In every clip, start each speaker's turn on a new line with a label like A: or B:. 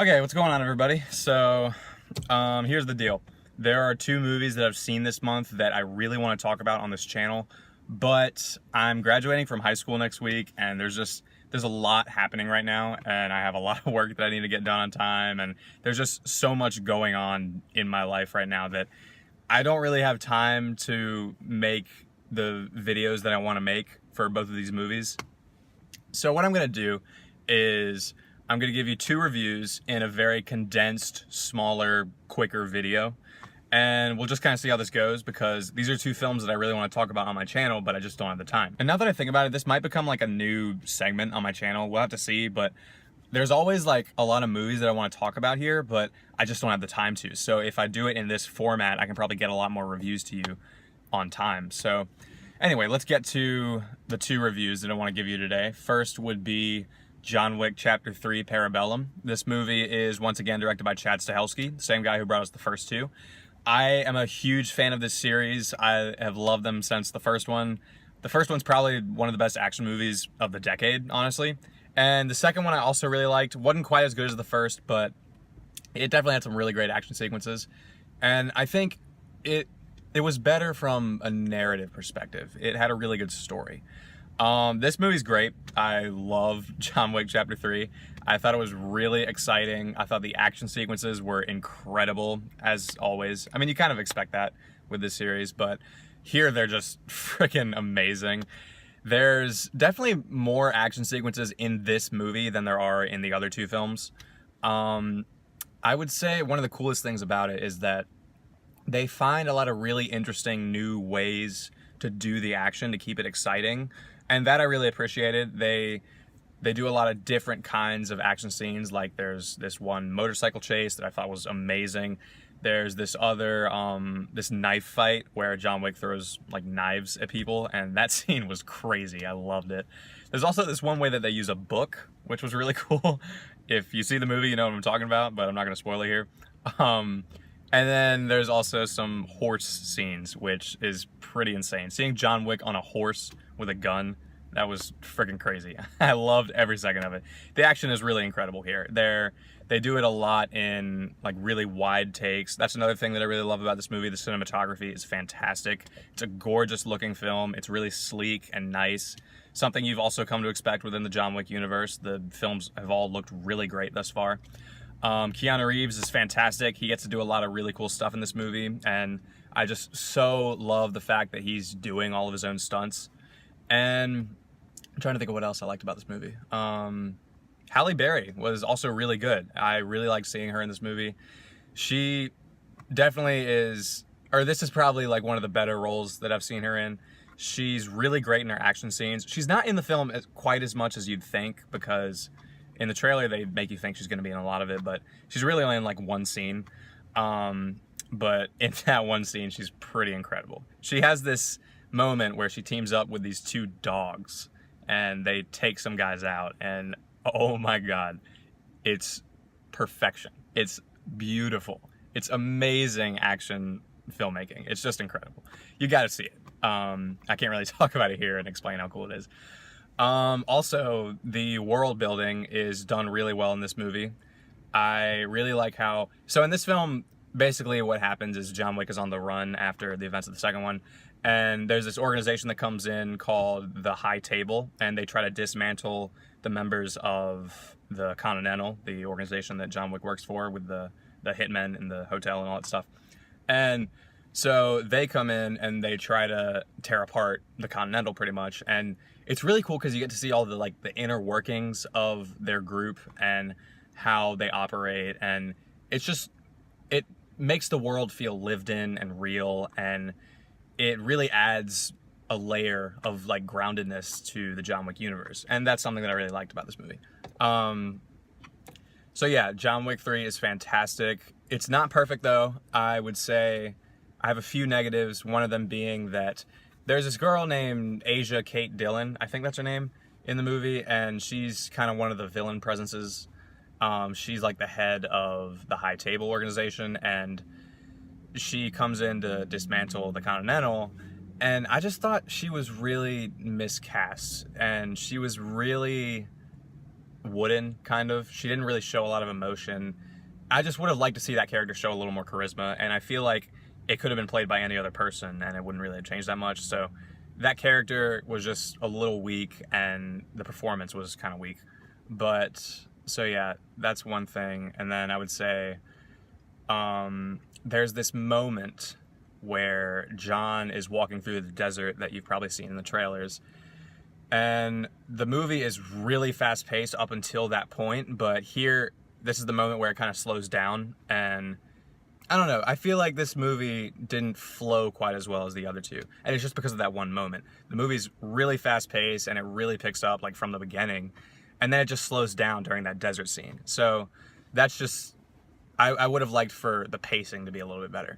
A: Okay, what's going on, everybody? So, here's the deal. There are two movies that I've seen this month that I really want to talk about on this channel, but I'm graduating from high school next week, and there's a lot happening right now, and I have a lot of work that I need to get done on time, and there's just so much going on in my life right now that I don't really have time to make the videos that I want to make for both of these movies. So what I'm going to do is I'm going to give you two reviews in a very condensed, smaller, quicker video. And we'll just kind of see how this goes, because these are two films that I really want to talk about on my channel, but I just don't have the time. And now that I think about it, this might become like a new segment on my channel. We'll have to see, but there's always like a lot of movies that I want to talk about here, but I just don't have the time to. So if I do it in this format, I can probably get a lot more reviews to you on time. So anyway, let's get to the two reviews that I want to give you today. First would be John Wick Chapter 3, Parabellum. This movie is once again directed by Chad Stahelski, the same guy who brought us the first two. I am a huge fan of this series. I have loved them since the first one. The first one's probably one of the best action movies of the decade, honestly. And the second one I also really liked. Wasn't quite as good as the first, but it definitely had some really great action sequences. And I think it was better from a narrative perspective. It had a really good story. This movie's great. I love John Wick Chapter 3. I thought it was really exciting. I thought the action sequences were incredible, as always. I mean, you kind of expect that with this series, but here they're just freaking amazing. There's definitely more action sequences in this movie than there are in the other two films. I would say one of the coolest things about it is that they find a lot of really interesting new ways to do the action to keep it exciting. And that I really appreciated. They do a lot of different kinds of action scenes. Like there's this one motorcycle chase that I thought was amazing. There's this other, this knife fight where John Wick throws like knives at people, and that scene was crazy. I loved it. There's also this one way that they use a book, which was really cool. If you see the movie, you know what I'm talking about, but I'm not gonna spoil it here. And then there's also some horse scenes, which is pretty insane. Seeing John Wick on a horse with a gun, that was freaking crazy. I loved every second of it. The action is really incredible here. They do it a lot in like really wide takes. That's another thing that I really love about this movie. The cinematography is fantastic. It's a gorgeous looking film. It's really sleek and nice. Something you've also come to expect within the John Wick universe. The films have all looked really great thus far. Keanu Reeves is fantastic. He gets to do a lot of really cool stuff in this movie, and I just so love the fact that he's doing all of his own stunts. And I'm trying to think of what else I liked about this movie. Halle Berry was also really good. I really liked seeing her in this movie. She definitely is, or this is probably like one of the better roles that I've seen her in. She's really great in her action scenes. She's not in the film quite as much as you'd think, because in the trailer they make you think she's going to be in a lot of it, but she's really only in like one scene. But in that one scene, she's pretty incredible. She has this moment where she teams up with these two dogs and they take some guys out, and oh my god, it's perfection. It's beautiful. It's amazing action filmmaking. It's just incredible. You got to see it. I can't really talk about it here and explain how cool it is. Also, the world building is done really well in this movie. I really like how, so in this film, basically what happens is John Wick is on the run after the events of the second one, and there's this organization that comes in called the High Table, and they try to dismantle the members of the Continental, the organization that John Wick works for, with the hitmen in the hotel and all that stuff. And so they come in and they try to tear apart the Continental pretty much, and it's really cool because you get to see all the like the inner workings of their group and how they operate, and it's just, it makes the world feel lived in and real, and it really adds a layer of like groundedness to the John Wick universe, and that's something that I really liked about this movie. So yeah, John Wick 3 is fantastic. It's not perfect though. I would say I have a few negatives, one of them being that there's this girl named Asia Kate Dillon, I think that's her name, in the movie, and she's kind of one of the villain presences. She's like the head of the High Table organization, and she comes in to dismantle the Continental, and I just thought she was really miscast, and she was really wooden, kind of. She didn't really show a lot of emotion. I just would have liked to see that character show a little more charisma, and I feel like it could have been played by any other person, and it wouldn't really have changed that much. So that character was just a little weak, and the performance was kind of weak. But, so yeah, that's one thing. And then I would say there's this moment where John is walking through the desert that you've probably seen in the trailers. And the movie is really fast-paced up until that point, but here, this is the moment where it kind of slows down, and I don't know, I feel like this movie didn't flow quite as well as the other two, and it's just because of that one moment. The movie's really fast-paced, and it really picks up, like, from the beginning, and then it just slows down during that desert scene. So that's just, I would have liked for the pacing to be a little bit better.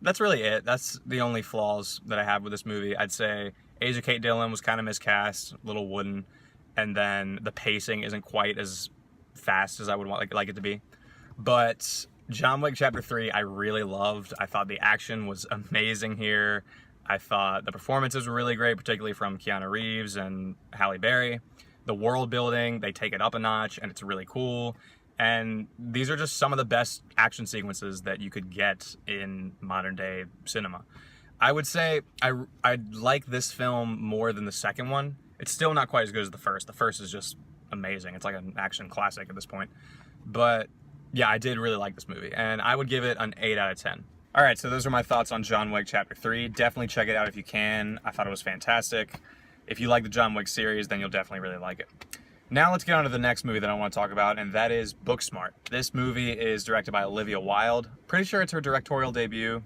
A: That's really it. That's the only flaws that I have with this movie. I'd say Asa Kate Dillon was kind of miscast, a little wooden, and then the pacing isn't quite as fast as I would like it to be. But John Wick Chapter 3 I really loved. I thought the action was amazing here. I thought the performances were really great, particularly from Keanu Reeves and Halle Berry. The world building, they take it up a notch, and it's really cool. And these are just some of the best action sequences that you could get in modern day cinema. I would say I like this film more than the second one. It's still not quite as good as the first. The first is just amazing. It's like an action classic at this point. But yeah, I did really like this movie, and I would give it an 8 out of 10. All right, so those are my thoughts on John Wick Chapter 3. Definitely check it out if you can. I thought it was fantastic. If you like the John Wick series, then you'll definitely really like it. Now let's get on to the next movie that I want to talk about, and that is Booksmart. This movie is directed by Olivia Wilde. Pretty sure it's her directorial debut.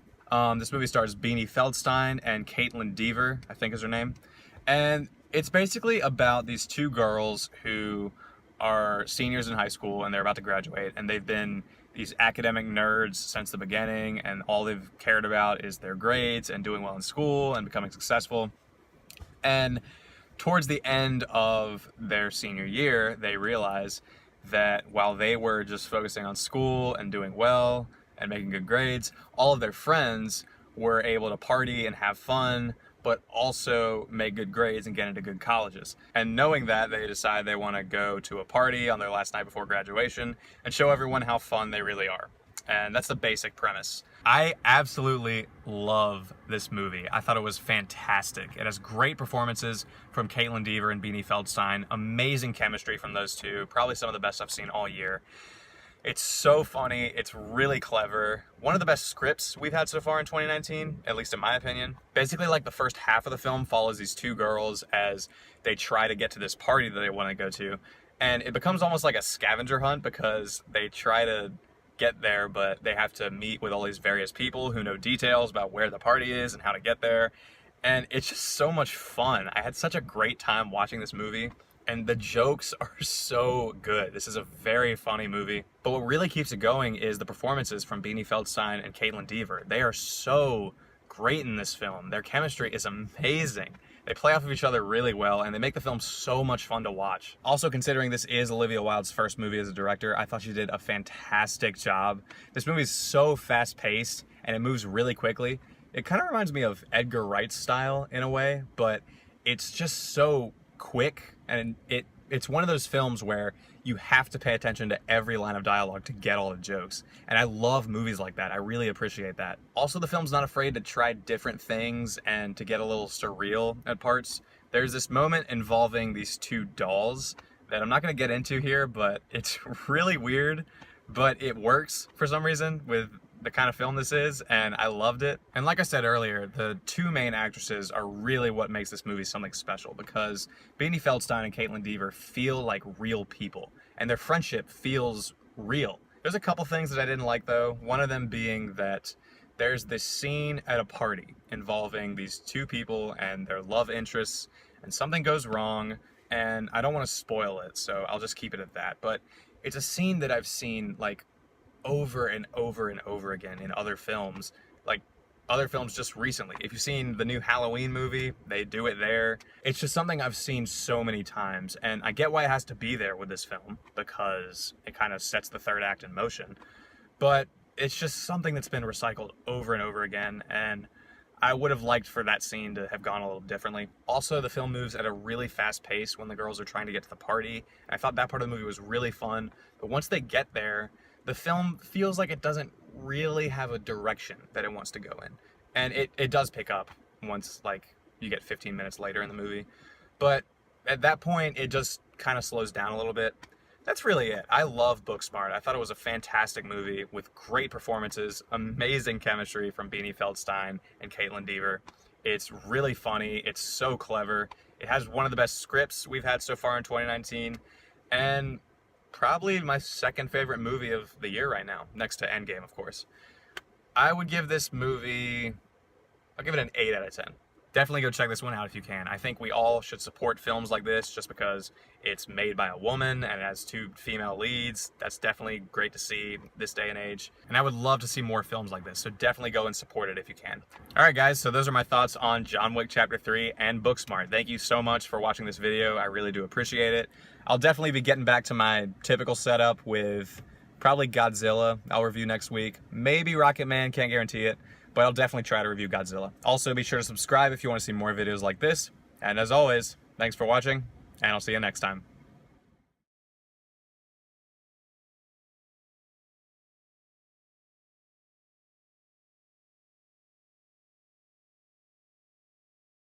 A: This movie stars Beanie Feldstein and Caitlin Dever, I think is her name. And it's basically about these two girls who are seniors in high school, and they're about to graduate, and they've been these academic nerds since the beginning, and all they've cared about is their grades and doing well in school and becoming successful. And towards the end of their senior year, they realize that while they were just focusing on school and doing well and making good grades, all of their friends were able to party and have fun, but also make good grades and get into good colleges. And knowing that, they decide they want to go to a party on their last night before graduation and show everyone how fun they really are. And that's the basic premise. I absolutely love this movie. I thought it was fantastic. It has great performances from Caitlin Dever and Beanie Feldstein. Amazing chemistry from those two. Probably some of the best I've seen all year. It's so funny. It's really clever. One of the best scripts we've had so far in 2019, at least in my opinion. Basically, like, the first half of the film follows these two girls as they try to get to this party that they want to go to. And it becomes almost like a scavenger hunt because they try to get there, but they have to meet with all these various people who know details about where the party is and how to get there. And it's just so much fun. I had such a great time watching this movie, and the jokes are so good. This is a very funny movie. But what really keeps it going is the performances from Beanie Feldstein and Caitlin Dever. They are so great in this film. Their chemistry is amazing. They play off of each other really well, and they make the film so much fun to watch. Also, considering this is Olivia Wilde's first movie as a director, I thought she did a fantastic job. This movie is so fast-paced, and it moves really quickly. It kind of reminds me of Edgar Wright's style in a way, but it's just so quick, and it's one of those films where you have to pay attention to every line of dialogue to get all the jokes. And I love movies like that. I really appreciate that. Also, the film's not afraid to try different things and to get a little surreal at parts. There's this moment involving these two dolls that I'm not going to get into here, but it's really weird, but it works for some reason with the kind of film this is, and I loved it. And like I said earlier, the two main actresses are really what makes this movie something special, because Beanie Feldstein and Caitlin Dever feel like real people, and their friendship feels real. There's a couple things that I didn't like though, one of them being that there's this scene at a party involving these two people and their love interests, and something goes wrong, and I don't want to spoil it, so I'll just keep it at that. But it's a scene that I've seen like over and over and over again in other films, like other films just recently. If you've seen the new Halloween movie, they do it there. It's just something I've seen so many times, and I get why it has to be there with this film, because it kind of sets the third act in motion. But it's just something that's been recycled over and over again, and I would have liked for that scene to have gone a little differently. Also, the film moves at a really fast pace when the girls are trying to get to the party. I thought that part of the movie was really fun, but once they get there, the film feels like it doesn't really have a direction that it wants to go in. And it does pick up once, like, you get 15 minutes later in the movie. But at that point, it just kind of slows down a little bit. That's really it. I love Booksmart. I thought it was a fantastic movie with great performances, amazing chemistry from Beanie Feldstein and Caitlin Dever. It's really funny. It's so clever. It has one of the best scripts we've had so far in 2019, and probably my second favorite movie of the year right now, next to Endgame, of course. I would give this movie, I'll give it an 8 out of 10. Definitely go check this one out if you can. I think we all should support films like this just because it's made by a woman and it has 2 female leads. That's definitely great to see this day and age. And I would love to see more films like this, so definitely go and support it if you can. Alright guys, so those are my thoughts on John Wick Chapter 3 and Booksmart. Thank you so much for watching this video. I really do appreciate it. I'll definitely be getting back to my typical setup with probably Godzilla. I'll review next week. Maybe Rocket Man, can't guarantee it. But I'll definitely try to review Godzilla. Also, be sure to subscribe if you want to see more videos like this. And as always, thanks for watching, and I'll see you next time.